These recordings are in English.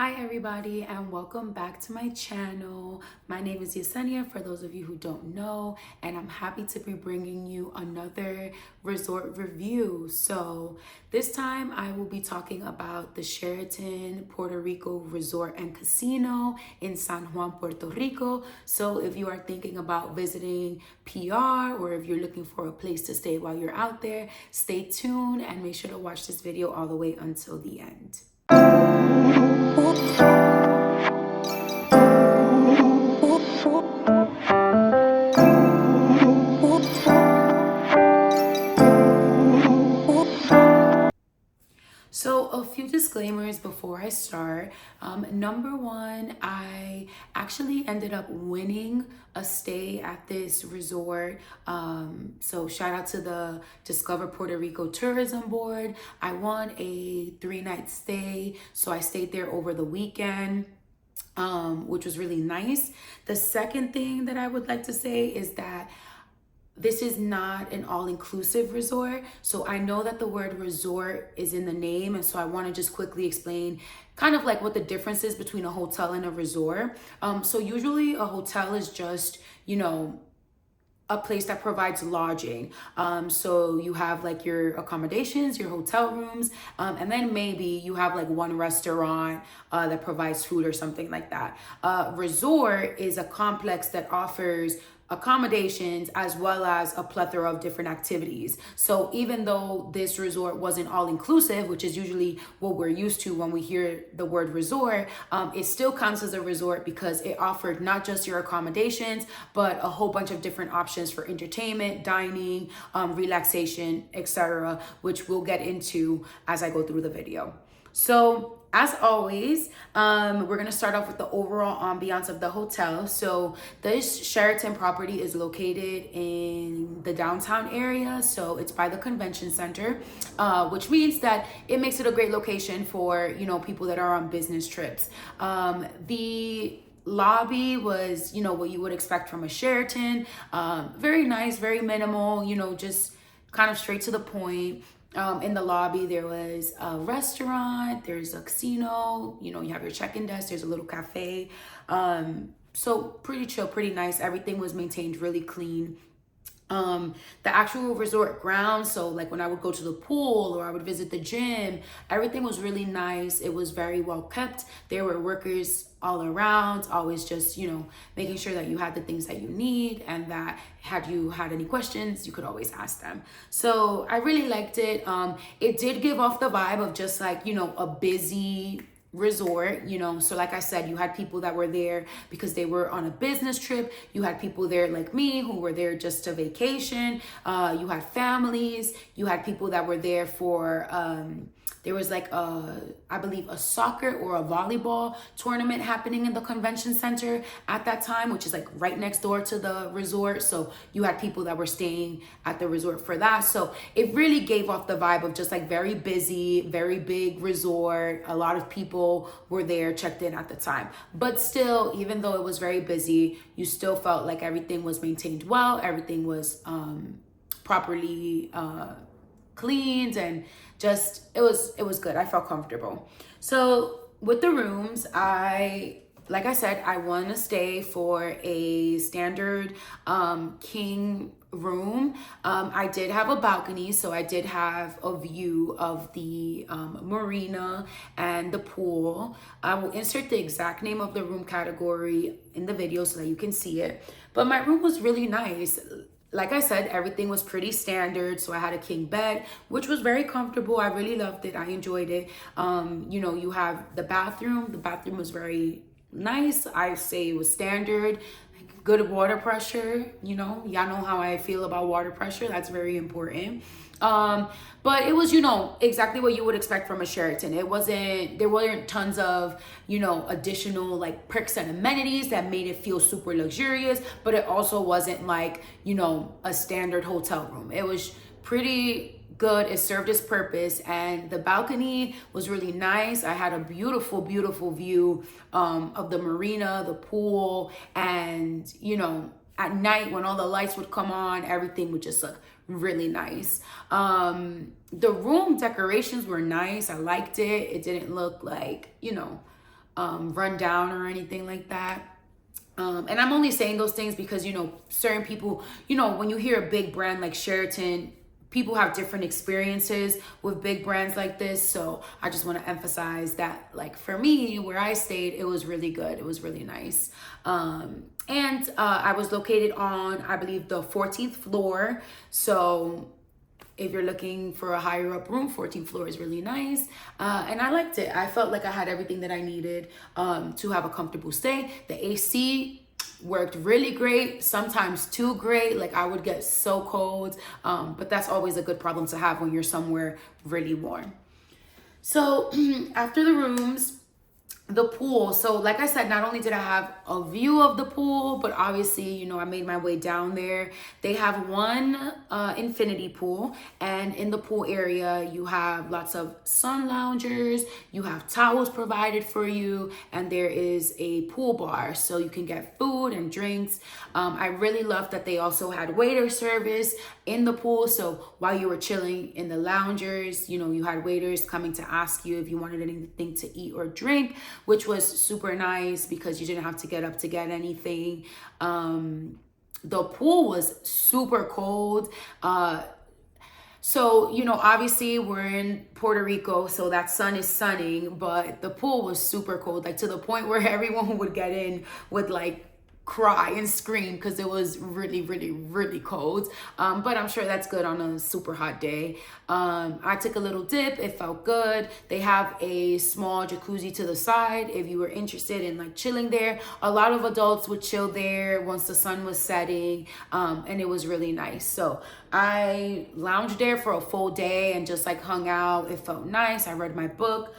Hi everybody and welcome back to my channel. My name is Yesenia for those of you who don't know, and I'm happy to be bringing you another resort review. So this time I will be talking about the Sheraton Puerto Rico Resort and Casino in San Juan, Puerto Rico. So if you are thinking about visiting PR or if you're looking for a place to stay while you're out there, stay tuned and make sure to watch this video all the way until the end. So a few disclaimers before I start. Number one, I actually ended up winning a stay at this resort. So shout out to the Discover Puerto Rico Tourism Board. I won a 3-night stay. So I stayed there over the weekend, which was really nice. The second thing that I would like to say is that this is not an all-inclusive resort. So I know that the word resort is in the name, and so I want to just quickly explain kind of like what the difference is between a hotel and a resort. So usually a hotel is just, a place that provides lodging. So you have like your accommodations, your hotel rooms, and then maybe you have like one restaurant that provides food or something like that. Resort is a complex that offers accommodations as well as a plethora of different activities. So even though this resort wasn't all inclusive, which is usually what we're used to when we hear the word resort, it still counts as a resort because it offered not just your accommodations, but a whole bunch of different options for entertainment, dining, relaxation, etc., which we'll get into as I go through the video. So as always, we're gonna start off with the overall ambiance of the hotel. So this Sheraton property is located in the downtown area. So it's by the convention center, which means that it makes it a great location for, people that are on business trips. The lobby was, what you would expect from a Sheraton. Very nice, very minimal, just kind of straight to the point. In the lobby, there was a restaurant, there's a casino, you have your check-in desk, there's a little cafe. So pretty chill, pretty nice. Everything was maintained really clean. The actual resort grounds, so like when I would go to the pool or I would visit the gym, everything was really nice. It was very well kept. There were workers all around, always just, making sure that you had the things that you need, and that had you had any questions, you could always ask them. So I really liked it. It did give off the vibe of just like, a busy resort, so like I said, you had people that were there because they were on a business trip. You had people there like me who were there just to vacation. You had families. You had people that were there for there was like I believe a soccer or a volleyball tournament happening in the convention center at that time, which is like right next door to the resort. So you had people that were staying at the resort for that. So it really gave off the vibe of just like very busy, very big resort. A lot of people were there, checked in at the time. But still, even though it was very busy, you still felt like everything was maintained well. Everything was properly cleaned, and just it was good. I felt comfortable. So with the rooms, like I said, I want to stay for a standard king room. I did have a balcony, so I did have a view of the marina and the pool. I will insert the exact name of the room category in the video so that you can see it. But my room was really nice. Like I said, everything was pretty standard. So I had a king bed, which was very comfortable. I really loved it. I enjoyed it. You have the bathroom. The bathroom was very nice. I say it was standard. Good water pressure. Y'all know how I feel about water pressure. That's very important. But it was, exactly what you would expect from a Sheraton. There weren't tons of, additional like perks and amenities that made it feel super luxurious, but it also wasn't like, a standard hotel room. It was pretty good. It served its purpose, and the balcony was really nice. I had a beautiful view of the marina, the pool, and at night when all the lights would come on, everything would just look really nice. The room decorations were nice. I liked it. It didn't look like run down or anything like that. And I'm only saying those things because, you know, certain people, you know, when you hear a big brand like Sheraton, people have different experiences with big brands like this. So I just want to emphasize that, like, for me, where I stayed, it was really good. It was really nice. And I was located on, I believe, the 14th floor. So if you're looking for a higher up room, 14th floor is really nice. And I liked it. I felt like I had everything that I needed to have a comfortable stay. The AC worked really great, sometimes too great. Like, I would get so cold, but that's always a good problem to have when you're somewhere really warm. So after the rooms, the pool. So like I said, not only did I have a view of the pool, but obviously, you know, I made my way down there. They have one infinity pool, and in the pool area, you have lots of sun loungers, you have towels provided for you, and there is a pool bar, so you can get food and drinks. I really loved that they also had waiter service in the pool. So while you were chilling in the loungers, you know, you had waiters coming to ask you if you wanted anything to eat or drink, which was super nice because you didn't have to get up to get anything. The pool was super cold. So, you know, obviously we're in Puerto Rico, so that sun is sunning, but the pool was super cold, like to the point where everyone would get in with like cry and scream because it was really, really, really cold. But I'm sure that's good on a super hot day. I took a little dip. It felt good. They have a small jacuzzi to the side if you were interested in like chilling there. A lot of adults would chill there once the sun was setting, and it was really nice. So I lounged there for a full day and just like hung out. It felt nice. I read my book.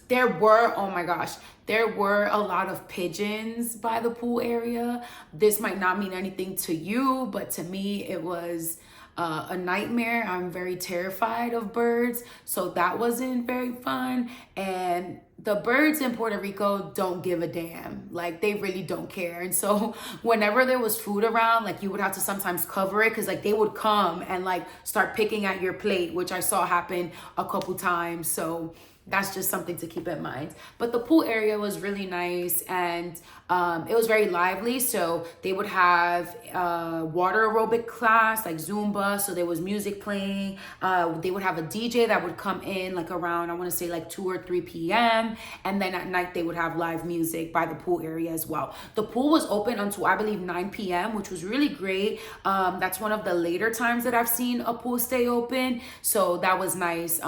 There were, oh my gosh, there were a lot of pigeons by the pool area. This might not mean anything to you, but to me, it was a nightmare. I'm very terrified of birds, so that wasn't very fun. And the birds in Puerto Rico don't give a damn. Like, they really don't care. And so whenever there was food around, like, you would have to sometimes cover it because like they would come and like start picking at your plate, which I saw happen a couple times. So that's just something to keep in mind. But the pool area was really nice, and it was very lively. So they would have water aerobic class, like Zumba. So there was music playing. They would have a DJ that would come in like around, I want to say like 2 or 3 p.m. And then at night they would have live music by the pool area as well. The pool was open until I believe 9 p.m., which was really great. That's one of the later times that I've seen a pool stay open. So that was nice.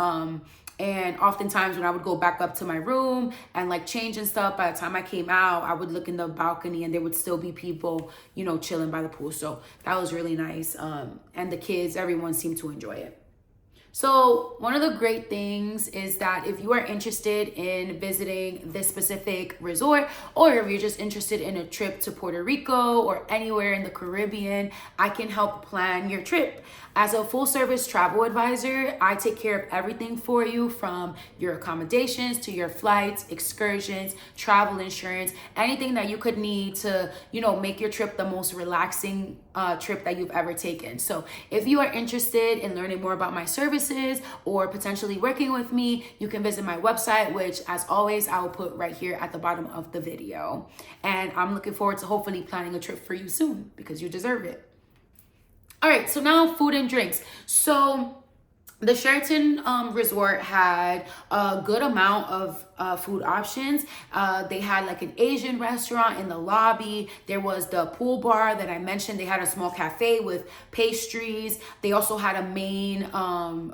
And oftentimes when I would go back up to my room and like change and stuff, by the time I came out, I would look in the balcony and there would still be people, you know, chilling by the pool. So that was really nice. And the kids, everyone seemed to enjoy it. So one of the great things is that if you are interested in visiting this specific resort, or if you're just interested in a trip to Puerto Rico or anywhere in the Caribbean, I can help plan your trip. As a full service travel advisor, I take care of everything for you, from your accommodations to your flights, excursions, travel insurance, anything that you could need to, you know, make your trip the most relaxing trip that you've ever taken. So if you are interested in learning more about my services or potentially working with me, you can visit my website, which as always, I will put right here at the bottom of the video. And I'm looking forward to hopefully planning a trip for you soon because you deserve it. All right, so now food and drinks. So the Sheraton Resort had a good amount of food options. They had like an Asian restaurant in the lobby. There was the pool bar that I mentioned. They had a small cafe with pastries. They also had a main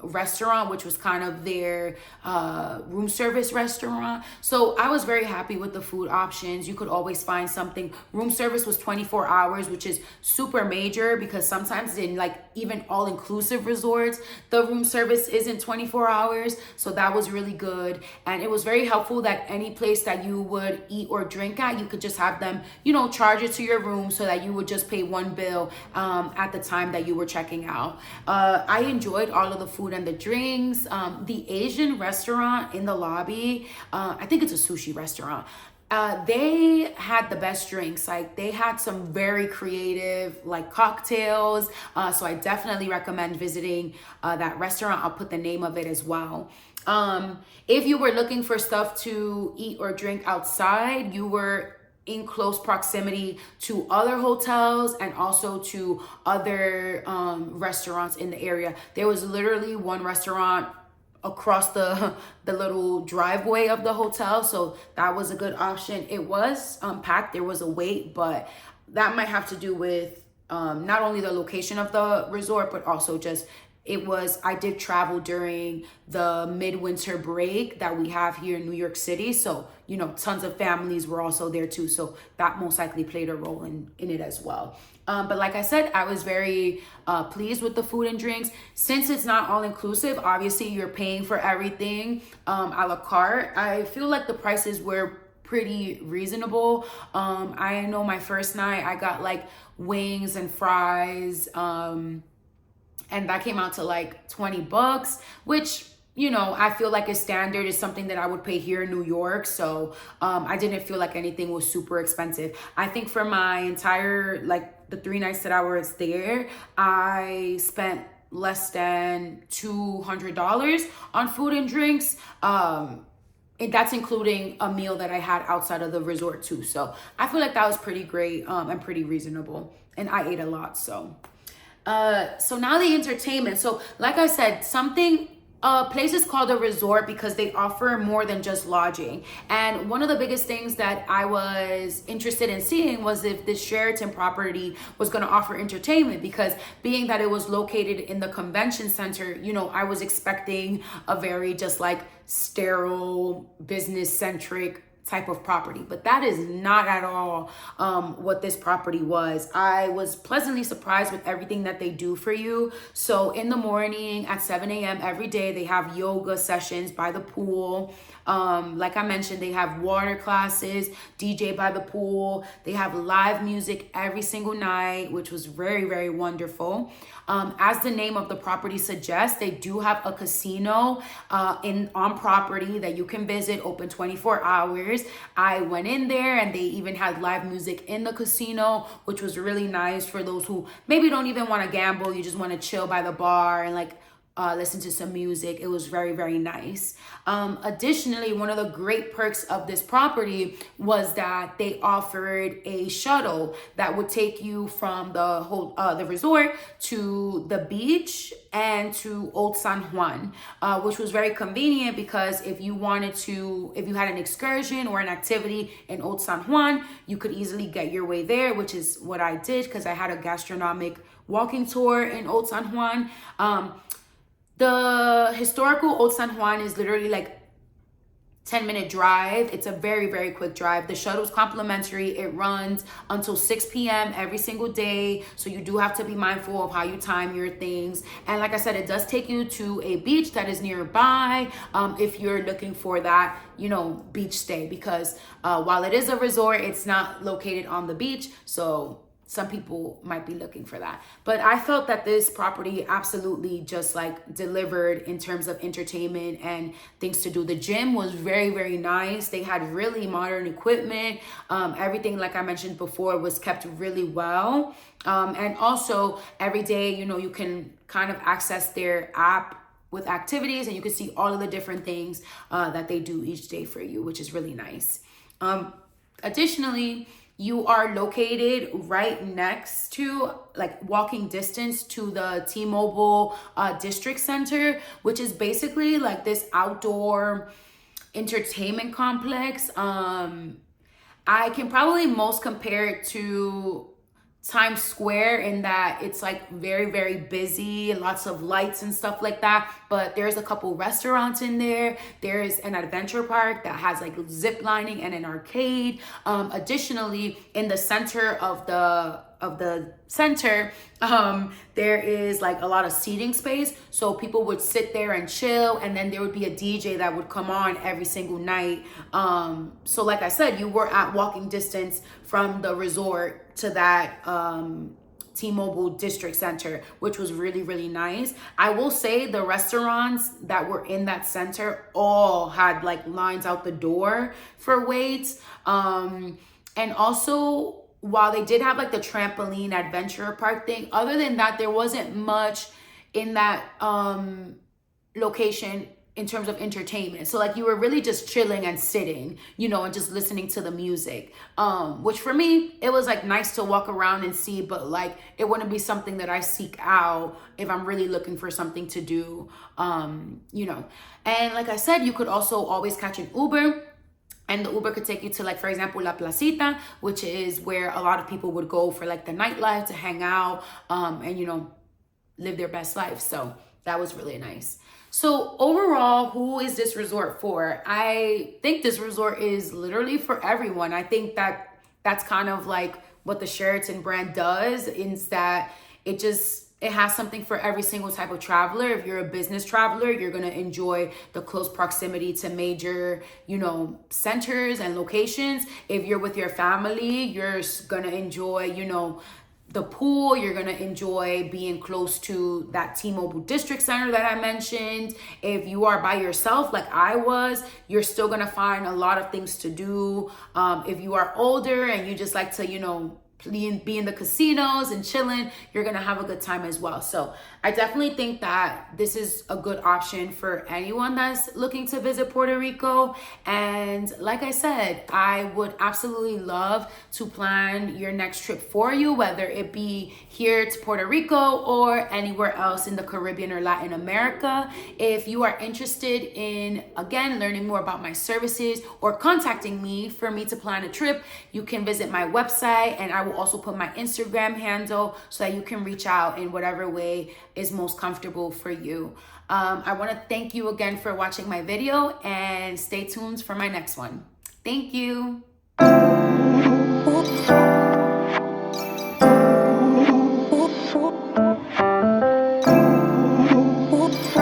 restaurant, which was kind of their room service restaurant. So I was very happy with the food options. You could always find something. Room service was 24 hours, which is super major because sometimes in like even all-inclusive resorts, the room service isn't 24 hours. So that was really good. And it was very helpful that any place that you would eat or drink at, you could just have them, you know, charge it to your room so that you would just pay one bill at the time that you were checking out. I enjoyed all of the food and the drinks. The Asian restaurant in the lobby, I think it's a sushi restaurant. They had the best drinks. Like, they had some very creative like cocktails. So I definitely recommend visiting that restaurant. I'll put the name of it as well. If you were looking for stuff to eat or drink outside, you were in close proximity to other hotels and also to other restaurants in the area. There was literally one restaurant across the little driveway of the hotel, so that was a good option. It was packed, there was a wait, but that might have to do with not only the location of the resort, but also just I did travel during the midwinter break that we have here in New York City. So, tons of families were also there too. So that most likely played a role in it as well. But like I said, I was very pleased with the food and drinks. Since it's not all inclusive, obviously you're paying for everything a la carte. I feel like the prices were pretty reasonable. I know my first night I got like wings and fries, and that came out to like $20, which, I feel like is standard, is something that I would pay here in New York. So I didn't feel like anything was super expensive. I think for my entire, like the 3 nights that I was there, I spent less than $200 on food and drinks. And that's including a meal that I had outside of the resort too. So I feel like that was pretty great and pretty reasonable. And I ate a lot, so now the entertainment. So like I said, place is called a resort because they offer more than just lodging. And one of the biggest things that I was interested in seeing was if this Sheraton property was going to offer entertainment, because being that it was located in the convention center, I was expecting a very just like sterile, business centric type of property, but that is not at all what this property was. I was pleasantly surprised with everything that they do for you. So in the morning at 7 a.m. every day, they have yoga sessions by the pool. Like I mentioned, they have water classes, DJ by the pool. They have live music every single night, which was very, very wonderful. As the name of the property suggests, they do have a casino on property that you can visit, open 24 hours. I went in there and they even had live music in the casino, which was really nice for those who maybe don't even want to gamble. You just want to chill by the bar and like listen to some music. It was very, very nice. Additionally, one of the great perks of this property was that they offered a shuttle that would take you from the resort to the beach and to Old San Juan, which was very convenient because if you had an excursion or an activity in Old San Juan, you could easily get your way there, which is what I did because I had a gastronomic walking tour in Old San Juan. The historical Old San Juan is literally like 10-minute drive. It's a very, very quick drive. The shuttle's complimentary. It runs until 6 p.m. every single day. So you do have to be mindful of how you time your things. And like I said, it does take you to a beach that is nearby if you're looking for that, beach stay. Because while it is a resort, it's not located on the beach. So some people might be looking for that. But I felt that this property absolutely just like delivered in terms of entertainment and things to do. The gym was very, very nice. They had really modern equipment. Everything, like I mentioned before, was kept really well. And also every day, you can kind of access their app with activities and you can see all of the different things that they do each day for you, which is really nice. Additionally, you are located right next to, like walking distance to the T-Mobile District Center, which is basically like this outdoor entertainment complex. I can probably most compare it to Times Square in that it's like very, very busy, lots of lights and stuff like that. But there's a couple restaurants in there. There's an adventure park that has like zip lining and an arcade. Additionally, in the center of the center, there is like a lot of seating space. So people would sit there and chill, and then there would be a DJ that would come on every single night. So like I said, you were at walking distance from the resort to that T-Mobile District Center, which was really, really nice. I will say the restaurants that were in that center all had like lines out the door for waits. And also, while they did have like the trampoline adventure park thing, other than that, there wasn't much in that location in terms of entertainment. So like you were really just chilling and sitting, you know, and just listening to the music. Which for me, it was like nice to walk around and see, but like it wouldn't be something that I seek out if I'm really looking for something to do, you know. And like I said, you could also always catch an Uber. And the Uber could take you to, like, for example, La Placita, which is where a lot of people would go for like the nightlife, to hang out, and, you know, live their best life. So that was really nice. So overall, who is this resort for? I think this resort is literally for everyone. I think that that's kind of like what the Sheraton brand does, is that it has something for every single type of traveler. If you're a business traveler, you're going to enjoy the close proximity to major, you know, centers and locations. If you're with your family, you're going to enjoy, you know, the pool. You're gonna enjoy being close to that T-Mobile District Center that I mentioned. If you are by yourself, like I was, you're still gonna find a lot of things to do. If you are older and you just like to, you know, be in the casinos and chilling, you're gonna have a good time as well. So I definitely think that this is a good option for anyone that's looking to visit Puerto Rico. And like I said, I would absolutely love to plan your next trip for you, whether it be here to Puerto Rico or anywhere else in the Caribbean or Latin America. If you are interested in, again, learning more about my services or contacting me for me to plan a trip, you can visit my website, and I will also put my Instagram handle so that you can reach out in whatever way is most comfortable for you. I want to thank you again for watching my video, and stay tuned for my next one. Thank you.